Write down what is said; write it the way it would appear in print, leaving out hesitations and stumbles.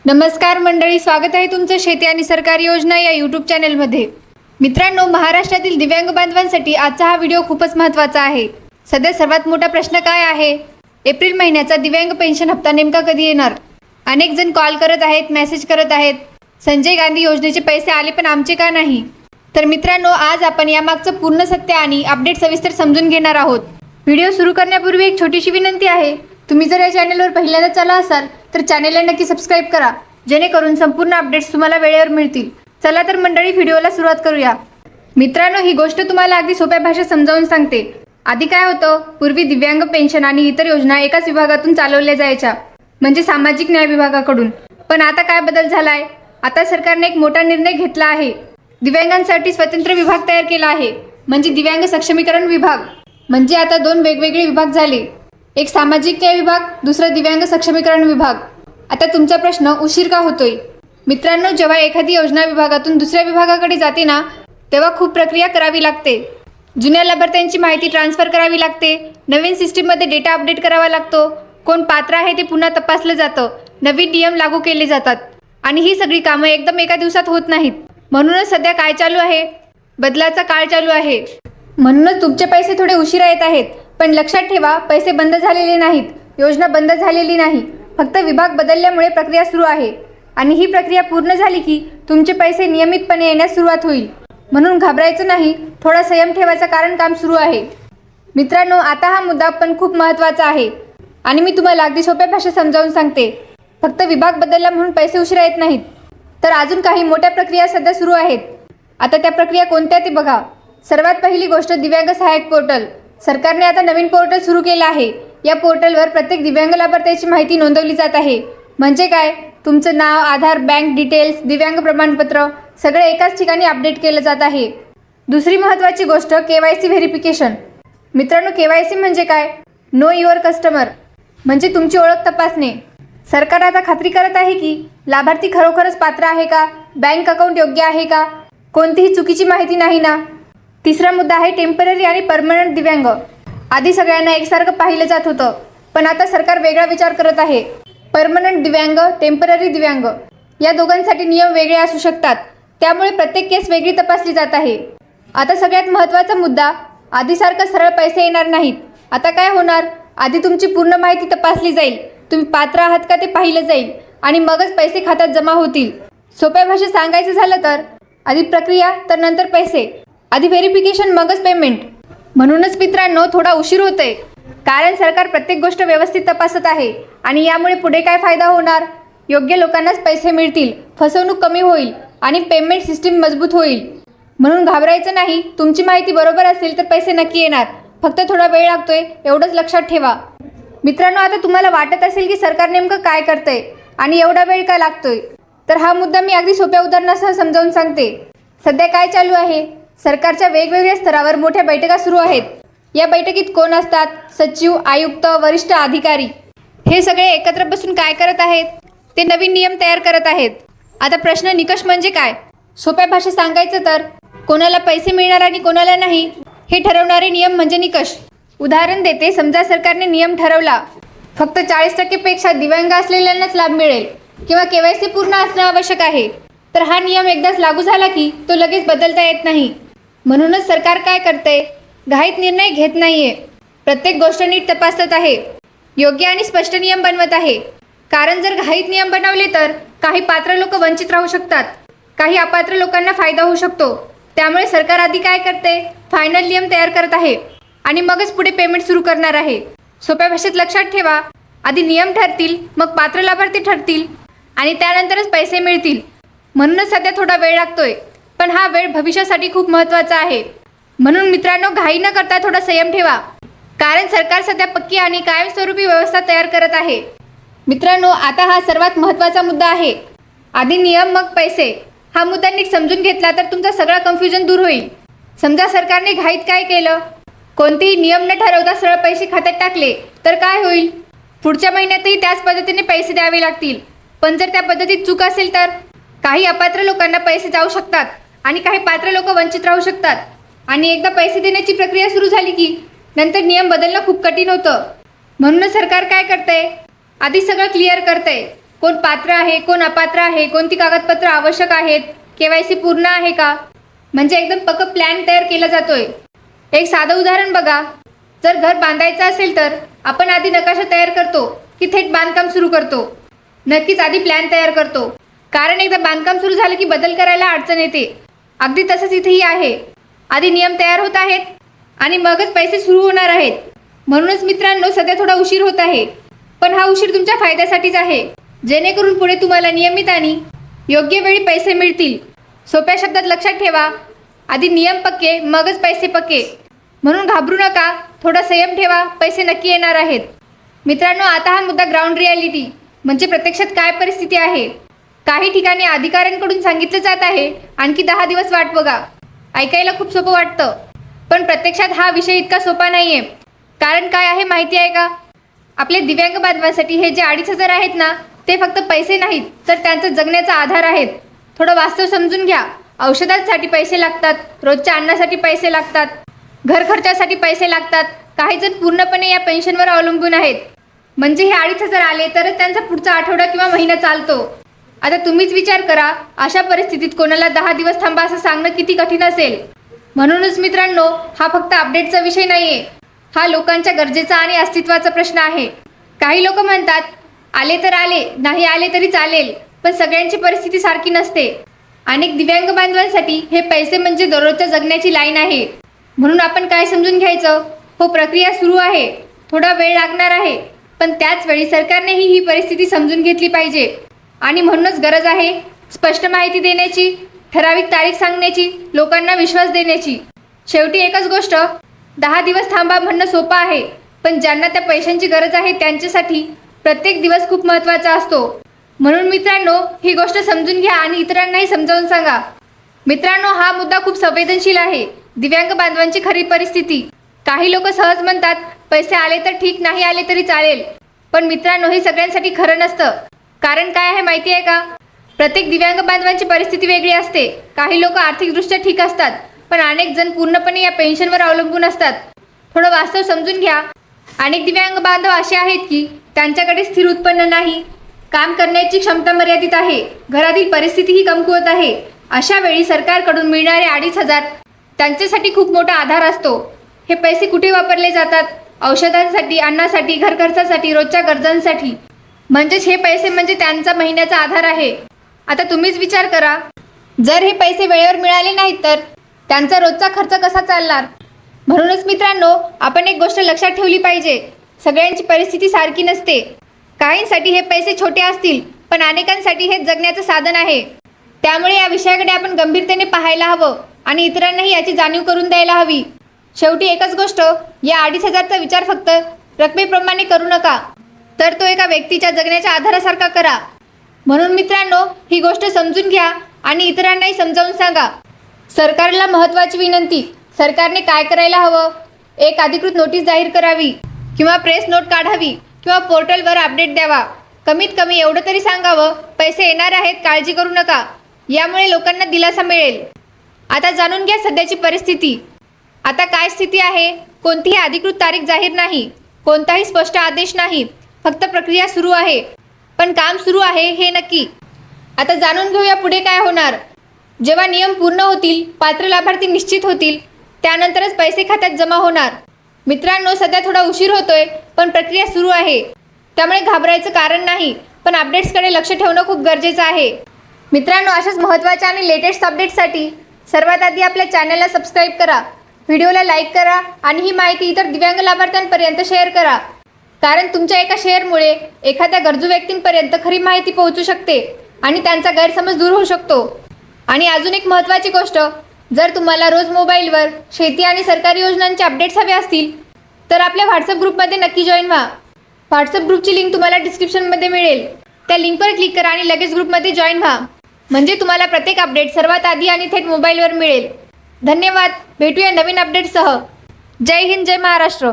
नमस्कार मंडळी, स्वागत आहे तुमचं शेती आणि सरकारी योजना या यूट्यूब चॅनलमध्ये। मित्रांनो, महाराष्ट्रातील दिव्यांग बांधवांसाठी आजचा हा व्हिडिओ खूपच महत्त्वाचा आहे। सध्या सर्वात मोठा प्रश्न काय आहे? एप्रिल महिन्याचा दिव्यांग पेन्शन हप्ता नेमका कधी येणार? अनेक जण कॉल करत आहेत, मेसेज करत आहेत, संजय गांधी योजनेचे पैसे आले पण आमचे का नाही? तर मित्रांनो, आज आपण यामागचं पूर्ण सत्य आणि अपडेट सविस्तर समजून घेणार आहोत। व्हिडिओ सुरू करण्यापूर्वी एक छोटीशी विनंती आहे, तुम्ही जर या चॅनलवर पहिल्यांदा आला असाल तर चॅनलला नक्की सबस्क्राइब करा, जेणेकरून संपूर्ण अपडेट्स तुम्हाला वेळेवर मिळतील। चला तर मंडळी, व्हिडिओला सुरुवात करूया। मित्रांनो, ही गोष्ट तुम्हाला अगदी सोप्या भाषेत समजावून सांगते। आधी काय होतं? पूर्वी दिव्यांग पेन्शन आणि इतर योजना एकाच विभागातून चालवल्या जायच्या, म्हणजे सामाजिक न्याय विभागाकडून। पण आता काय बदल झालाय? आता सरकारने एक मोठा निर्णय घेतला आहे। दिव्यांगांसाठी स्वतंत्र विभाग तयार केला आहे, म्हणजे दिव्यांग सक्षमीकरण विभाग। म्हणजे आता दोन वेगवेगळे विभाग झाले, एक सामाजिक न्याय विभाग, दुसरा दिव्यांग सक्षमीकरण विभाग। आता तुमचा प्रश्न, उशीर का होतोय? मित्रांनो, जेव्हा एखादी योजना विभागातून दुसऱ्या विभागाकडे जाते ना, तेव्हा खूप प्रक्रिया करावी लागते। जुन्या लाभार्थ्यांची माहिती ट्रान्सफर करावी लागते, नवीन सिस्टीममध्ये डेटा अपडेट करावा लागतो, कोण पात्र आहे ते पुन्हा तपासलं जातं, नवीन नियम लागू केले जातात आणि ही सगळी कामं एकदम एका दिवसात होत नाहीत। म्हणूनच सध्या काय चालू आहे? बदलाचा काळ चालू आहे। म्हणूनच तुमचे पैसे थोडे उशिरा येत आहेत, पण लक्षात ठेवा, पैसे बंद झालेले नाहीत, योजना बंद झालेली नाही, फक्त विभाग बदलल्यामुळे प्रक्रिया सुरू आहे आणि ही प्रक्रिया पूर्ण झाली की तुमचे पैसे नियमितपणे येण्यास सुरुवात होईल। म्हणून घाबरायचं नाही, थोडा संयम ठेवायचं, कारण काम सुरू आहे। मित्रांनो, आता हा मुद्दा पण खूप महत्त्वाचा आहे आणि मी तुम्हाला अगदी सोप्या भाषेत समजावून सांगते। फक्त विभाग बदलला म्हणून पैसे उशिरा येत नाहीत, तर अजून काही मोठ्या प्रक्रिया सध्या सुरू आहेत। आता त्या प्रक्रिया कोणत्या ते बघा। सर्वात पहिली गोष्ट, दिव्यांग सहाय्यक पोर्टल। सरकारने आता नवीन पोर्टल सुरू केलं आहे। या पोर्टलवर प्रत्येक दिव्यांग लाभार्थ्याची माहिती नोंदवली जात आहे। म्हणजे काय? तुमचं नाव, आधार, बँक डिटेल्स, दिव्यांग प्रमाणपत्र सगळे एकाच ठिकाणी अपडेट केलं जात आहे। दुसरी महत्त्वाची गोष्ट, KYC व्हेरिफिकेशन। मित्रांनो, KYC म्हणजे काय? नो युअर कस्टमर, म्हणजे तुमची ओळख तपासणे। सरकार आता खात्री करत आहे की लाभार्थी खरोखरच पात्र आहे का, बँक अकाउंट योग्य आहे का, कोणतीही चुकीची माहिती नाही ना। तिसरा मुद्दा आहे टेम्पररी आणि परमनंट दिव्यांग। आधी सगळ्यांना एकसारखं पाहिलं जात होतं, पण आता सरकार वेगळा विचार करत आहे। परमनंट दिव्यांग, टेम्पररी दिव्यांग या दोघांसाठी नियम वेगळे असू शकतात, त्यामुळे प्रत्येक केस वेगळी तपासली जात आहे। आता सगळ्यात महत्त्वाचा मुद्दा, आधीसारखं सरळ पैसे येणार नाहीत। आता काय होणार? आधी तुमची पूर्ण माहिती तपासली जाईल, तुम्ही पात्र आहात का ते पाहिलं जाईल आणि मगच पैसे खात्यात जमा होतील। सोप्या भाषेत सांगायचं झालं तर, आधी प्रक्रिया तर नंतर पैसे, आधी व्हेरिफिकेशन मगच पेमेंट। म्हणूनच मित्रांनो, थोडा उशीर होतोय, कारण सरकार प्रत्येक गोष्ट व्यवस्थित तपासत आहे आणि यामुळे पुढे काय फायदा होणार? योग्य लोकांनाच पैसे मिळतील, फसवणूक कमी होईल आणि पेमेंट सिस्टीम मजबूत होईल। म्हणून घाबरायचं नाही, तुमची माहिती बरोबर असेल तर पैसे नक्की येणार, फक्त थोडा वेळ लागतोय, एवढंच लक्षात ठेवा। मित्रांनो, आता तुम्हाला वाटत असेल की सरकार नेमकं काय करतंय आणि एवढा वेळ का लागतोय, तर हा मुद्दा मी अगदी सोप्या उदाहरणासह समजावून सांगते। सध्या काय चालू आहे? सरकारच्या वेगवेगळ्या स्तरावर मोठ्या बैठका सुरू आहेत। या बैठकीत कोण असतात? सचिव, आयुक्त, वरिष्ठ अधिकारी हे सगळे एकत्र बसून काय करत आहेत? ते नवीन नियम तयार करत आहेत। आता प्रश्न, निकष म्हणजे काय? सोप्या भाषेत सांगायचं तर, कोणाला पैसे मिळणार आणि कोणाला नाही हे ठरवणारे नियम म्हणजे निकष। उदाहरण देते, समजा सरकारने नियम ठरवला, फक्त 40% पेक्षा दिव्यांग असलेल्यांनाच लाभ मिळेल किंवा KYC पूर्ण असणं आवश्यक आहे, तर हा नियम एकदाच लागू झाला की तो लगेच बदलता येत नाही। म्हणूनच सरकार काय करते? घाईत निर्णय घेत नाहीये, प्रत्येक गोष्ट नीट तपासत आहे, योग्य आणि स्पष्ट नियम बनवत आहे। कारण जर घाईत नियम बनवले तर काही पात्र लोक वंचित राहू शकतात, काही अपात्र लोकांना फायदा होऊ शकतो। त्यामुळे सरकार आधी काय करते? फायनल नियम तयार करत आहे आणि मगच पुढे पेमेंट सुरू करणार आहे। सोप्या भाषेत लक्षात ठेवा, आधी नियम ठरतील, मग पात्र लाभार्थी ठरतील आणि त्यानंतरच पैसे मिळतील। म्हणूनच सध्या थोडा वेळ लागतोय, पण हा वेळ भविष्यासाठी खूप महत्त्वाचा आहे। म्हणून मित्रांनो, घाई न करता थोडा संयम ठेवा, कारण सरकार सध्या पक्की आणि कायमस्वरूपी व्यवस्था तयार करत आहे। मित्रांनो, आता हा सर्वात महत्त्वाचा मुद्दा आहे, आधी नियम मग पैसे। हा मुद्दा नीट समजून घेतला तर तुमचा सगळा कन्फ्युजन दूर होईल। समजा सरकारने घाईत काय केलं? कोणतेही नियम न ठरवता सरळ पैसे खात्यात टाकले तर काय होईल? पुढच्या महिन्यातही त्याच पद्धतीने पैसे द्यावे लागतील। पण जर त्या पद्धतीत चूक असेल तर काही अपात्र लोकांना पैसे जाऊ शकतात आणि काही पात्र लोक वंचित राहू शकतात। आणि एकदा पैसे देण्याची प्रक्रिया सुरू झाली की नंतर नियम बदलणं खूप कठीण होतं। म्हणूनच सरकार काय करते? आधी सगळं क्लिअर करते, कोण पात्र आहे, कोण अपात्र आहे, कोणती कागदपत्र आवश्यक आहेत, KYC पूर्ण आहे का, म्हणजे एकदम पक्का प्लॅन तयार केला जातोय. एक साधं उदाहरण बघा. जर घर बांधायचं असेल तर आपण आधी नकाशा तयार करतो की थेट बांधकाम सुरू करतो? नक्कीच आधी प्लॅन तयार करतो, कारण एकदा बांधकाम सुरू झालं की बदल करायला अडचण येते. अगदी तसंच इथेही आहे. आधी नियम तयार होत आहेत आणि मगच पैसे सुरू होणार आहेत. म्हणूनच मित्रांनो, सध्या थोडा उशीर होत आहे, पण हा उशीर तुमच्या फायद्यासाठीच आहे, जेणेकरून पुढे तुम्हाला नियमित आणि योग्य वेळी पैसे मिळतील. सोप्या शब्दात लक्षात ठेवा, आधी नियम पक्के मगच पैसे पक्के. म्हणून घाबरू नका, थोडा संयम ठेवा, पैसे नक्की येणार आहेत. मित्रांनो, आता हा मुद्दा ग्राउंड रियालिटी, म्हणजे प्रत्यक्षात काय परिस्थिती आहे. काही ठिकाणी अधिकाऱ्यांकडून सांगितलं जात आहे आणखी 10 दिवस वाट बघा. ऐकायला खूप सोपं वाटतं, पण प्रत्यक्षात हा विषय इतका सोपा नाही आहे. कारण काय आहे माहिती आहे का? आपले दिव्यांग बांधवांसाठी हे जे 2,500 आहेत ना, ते फक्त पैसे नाहीत, तर त्यांचा जगण्याचा आधार आहेत. थोडं वास्तव समजून घ्या. औषधांसाठी पैसे लागतात, रोजच्या अन्नासाठी पैसे लागतात, घर खर्चासाठी पैसे लागतात. काही जण पूर्णपणे या पेन्शनवर अवलंबून आहेत. म्हणजे हे 2,500 आले तरच त्यांचा पुढचा आठवडा किंवा महिना चालतो. आता तुम्हीच विचार करा, अशा परिस्थितीत कोणाला 10 दिवस थांबा असं सांगणं किती कठीण असेल. म्हणूनच मित्रांनो, हा फक्त अपडेटचा विषय नाहीये, हा लोकांच्या गरजेचा आणि अस्तित्वाचा प्रश्न आहे. काही लोक म्हणतात, आले तर आले, नाही आले तरी चालेल, पण सगळ्यांची परिस्थिती सारखी नसते. अनेक दिव्यांग बांधवांसाठी हे पैसे म्हणजे दररोजच्या जगण्याची लाईन आहे. म्हणून आपण काय समजून घ्यायचं? हो, प्रक्रिया सुरू आहे, थोडा वेळ लागणार आहे, पण त्याच वेळी सरकारनेही ही परिस्थिती समजून घेतली पाहिजे. आणि म्हणूनच गरज आहे स्पष्ट माहिती देण्याची, ठराविक तारीख सांगण्याची, लोकांना विश्वास देण्याची. शेवटी एकच गोष्ट, 10 दिवस थांबा म्हणणं सोपं आहे, पण ज्यांना त्या पैशांची गरज आहे त्यांच्यासाठी प्रत्येक दिवस खूप महत्त्वाचा असतो. म्हणून मित्रांनो, ही गोष्ट समजून घ्या आणि इतरांनाही समजावून सांगा. मित्रांनो, हा मुद्दा खूप संवेदनशील आहे. दिव्यांग बांधवांची खरी परिस्थिती. काही लोक सहज म्हणतात, पैसे आले तर ठीक, नाही आले तरी चालेल. पण मित्रांनो, हे सगळ्यांसाठी खरं नसतं. कारण काय आहे माहिती आहे का? प्रत्येक दिव्यांग बांधवांची परिस्थिती वेगळी असते. काही लोक आर्थिकदृष्ट्या ठीक असतात, पण अनेक जण पूर्णपणे या पेन्शनवर अवलंबून असतात. थोडं वास्तव समजून घ्या. अनेक दिव्यांग बांधव असे आहेत की त्यांच्याकडे स्थिर उत्पन्न नाही, काम करण्याची क्षमता मर्यादित आहे, घरातील परिस्थितीही कमकुवत आहे. अशा वेळी सरकारकडून मिळणारे 2,500 त्यांच्यासाठी खूप मोठा आधार असतो. हे पैसे कुठे वापरले जातात? औषधांसाठी, अन्नासाठी, घर खर्चासाठी, रोजच्या गरजांसाठी. म्हणजेच हे पैसे म्हणजे त्यांचा महिन्याचा आधार आहे. आता तुम्हीच विचार करा, जर हे पैसे वेळेवर मिळाले नाहीत तर त्यांचा रोजचा खर्च कसा चालणार? म्हणूनच मित्रांनो, आपण एक गोष्ट लक्षात ठेवली पाहिजे, सगळ्यांची परिस्थिती सारखी नसते. काहींसाठी हे पैसे छोटे असतील, पण अनेकांसाठी हे जगण्याचं साधन आहे. त्यामुळे या विषयाकडे आपण गंभीरतेने पाहायला हवं आणि इतरांनाही याची जाणीव करून द्यायला हवी. शेवटी एकच गोष्ट, या 2,500चा विचार फक्त रकमेप्रमाणे करू नका, तर तो एका व्यक्तीच्या जगण्याच्या आधारासारखा करा. म्हणून मित्रांनो, ही गोष्ट समजून घ्या आणि इतरांनाही समजावून सांगा. सरकारला महत्त्वाची विनंती, सरकारने काय करायला हवं? एक अधिकृत नोटीस जाहीर करावी किंवा प्रेस नोट काढावी किंवा पोर्टलवर अपडेट द्यावा. कमीत कमी एवढं तरी सांगावं, पैसे येणार आहेत, काळजी करू नका. यामुळे लोकांना दिलासा मिळेल. आता जाणून घ्या सध्याची परिस्थिती. आता काय स्थिती आहे? कोणतीही अधिकृत तारीख जाहीर नाही, कोणताही स्पष्ट आदेश नाही, फक्त प्रक्रिया सुरू आहे. पण काम सुरू आहे हे नक्की. आता जाणून घेऊया पुढे काय होणार. जेव्हा नियम पूर्ण होतील, पात्र लाभार्थी निश्चित होतील, त्यानंतरच पैसे खात्यात जमा होणार. मित्रांनो, सध्या थोडा उशीर होतोय, पण प्रक्रिया सुरू आहे. त्यामुळे घाबरायचं कारण नाही, पण अपडेट्सकडे लक्ष ठेवणं खूप गरजेचं आहे. मित्रांनो, अशाच महत्त्वाच्या आणि लेटेस्ट अपडेट्ससाठी सर्वात आधी आपल्या चॅनलला सबस्क्राईब करा, व्हिडिओला लाईक करा आणि ही माहिती इतर दिव्यांग लाभार्थ्यांपर्यंत शेअर करा. कारण तुमच्या एका शेअरमुळे एखाद्या गरजू व्यक्तींपर्यंत खरी माहिती पोहोचू शकते आणि त्यांचा गैरसमज दूर होऊ शकतो. आणि अजून एक महत्त्वाची गोष्ट, जर तुम्हाला रोज मोबाईलवर शेती आणि सरकारी योजनांचे अपडेट्स हवे असतील तर आपल्या व्हॉट्सअप ग्रुपमध्ये नक्की जॉईन व्हा. व्हॉट्सअप ग्रुपची लिंक तुम्हाला डिस्क्रिप्शनमध्ये मिळेल. त्या लिंकवर क्लिक करा आणि लगेच ग्रुपमध्ये जॉईन व्हा. म्हणजे तुम्हाला प्रत्येक अपडेट सर्वात आधी आणि थेट मोबाईलवर मिळेल. धन्यवाद. भेटूया नवीन अपडेटसह. जय हिंद, जय महाराष्ट्र.